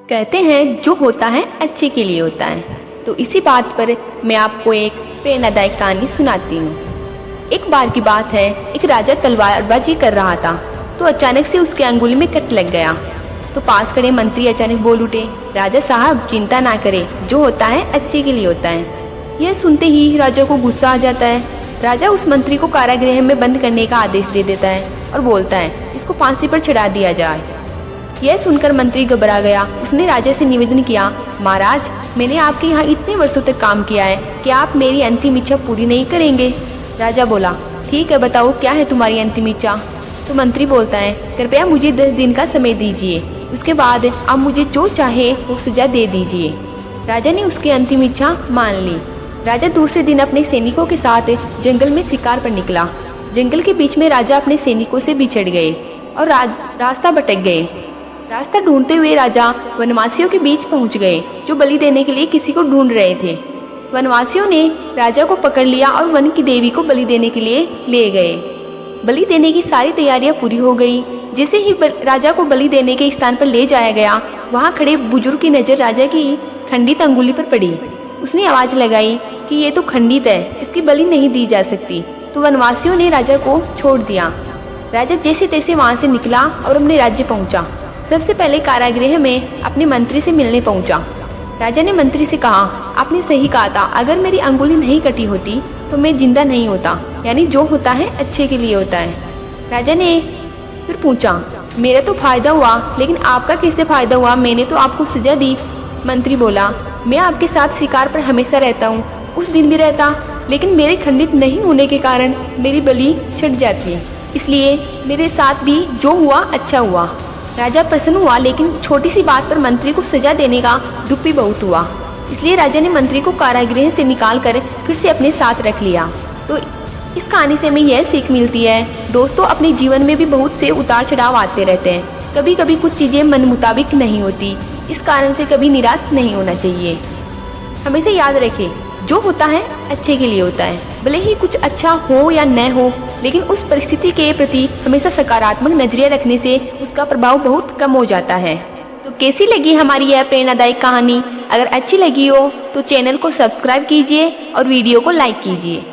कहते हैं जो होता है अच्छे के लिए होता है। तो इसी बात पर मैं आपको एक प्रेरणादायक कहानी सुनाती हूँ। एक बार की बात है, एक राजा तलवारबाजी कर रहा था तो अचानक से उसके अंगुली में कट लग गया। तो पास खड़े मंत्री अचानक बोल उठे, राजा साहब चिंता ना करें, जो होता है अच्छे के लिए होता है। यह सुनते ही राजा को गुस्सा आ जाता है। राजा उस मंत्री को कारागृह में बंद करने का आदेश दे देता है और बोलता है इसको फांसी पर चढ़ा दिया जाए। यह सुनकर मंत्री घबरा गया। उसने राजा से निवेदन किया, महाराज मैंने आपके यहाँ इतने वर्षों तक काम किया है, क्या आप मेरी अंतिम इच्छा पूरी नहीं करेंगे? राजा बोला, ठीक है बताओ क्या है तुम्हारी अंतिम इच्छा? तो मंत्री बोलता है, कृपया मुझे 10 दिन का समय दीजिए, उसके बाद आप मुझे जो चाहे वो सजा दे दीजिए। राजा ने उसकी अंतिम इच्छा मान ली। राजा दूसरे दिन अपने सैनिकों के साथ जंगल में शिकार पर निकला। जंगल के बीच में राजा अपने सैनिकों से बिछड़ गए और रास्ता भटक गए। रास्ता ढूंढते हुए राजा वनवासियों के बीच पहुंच गए जो बलि देने के लिए किसी को ढूंढ रहे थे। वनवासियों ने राजा को पकड़ लिया और वन की देवी को बलि देने के लिए ले गए। बलि देने की सारी तैयारियां पूरी हो गई। जैसे ही राजा को बलि देने के स्थान पर ले जाया गया, वहां खड़े बुजुर्ग की नजर राजा की खंडित अंगुली पर पड़ी। उसने आवाज लगाई कि ये तो खंडित है, इसकी बलि नहीं दी जा सकती। तो वनवासियों ने राजा को छोड़ दिया। राजा जैसे तैसे वहां से निकला और अपने राज्य पहुंचा। सबसे पहले कारागृह में अपने मंत्री से मिलने पहुंचा। राजा ने मंत्री से कहा, आपने सही कहा था, अगर मेरी अंगुली नहीं कटी होती तो मैं जिंदा नहीं होता, यानी जो होता है अच्छे के लिए होता है। राजा ने फिर पूछा, मेरा तो फायदा हुआ, लेकिन आपका कैसे फायदा हुआ? मैंने तो आपको सजा दी। मंत्री बोला, मैं आपके साथ शिकार पर हमेशा रहता हूँ, उस दिन भी रहता, लेकिन मेरे खंडित नहीं होने के कारण मेरी बलि छट जाती है, इसलिए मेरे साथ भी जो हुआ अच्छा हुआ। राजा प्रसन्न हुआ, लेकिन छोटी सी बात पर मंत्री को सजा देने का दुख भी बहुत हुआ। इसलिए राजा ने मंत्री को कारागृह से निकालकर फिर से अपने साथ रख लिया। तो इस कहानी से हमें यह सीख मिलती है, दोस्तों अपने जीवन में भी बहुत से उतार चढ़ाव आते रहते हैं। कभी कभी कुछ चीजें मन मुताबिक नहीं होती, इस कारण से कभी निराश नहीं होना चाहिए। हमेशा याद रखें, जो होता है अच्छे के लिए होता है। भले ही कुछ अच्छा हो या न हो, लेकिन उस परिस्थिति के प्रति हमेशा सकारात्मक नजरिया रखने से उसका प्रभाव बहुत कम हो जाता है। तो कैसी लगी हमारी यह प्रेरणादायक कहानी? अगर अच्छी लगी हो तो चैनल को सब्सक्राइब कीजिए और वीडियो को लाइक कीजिए।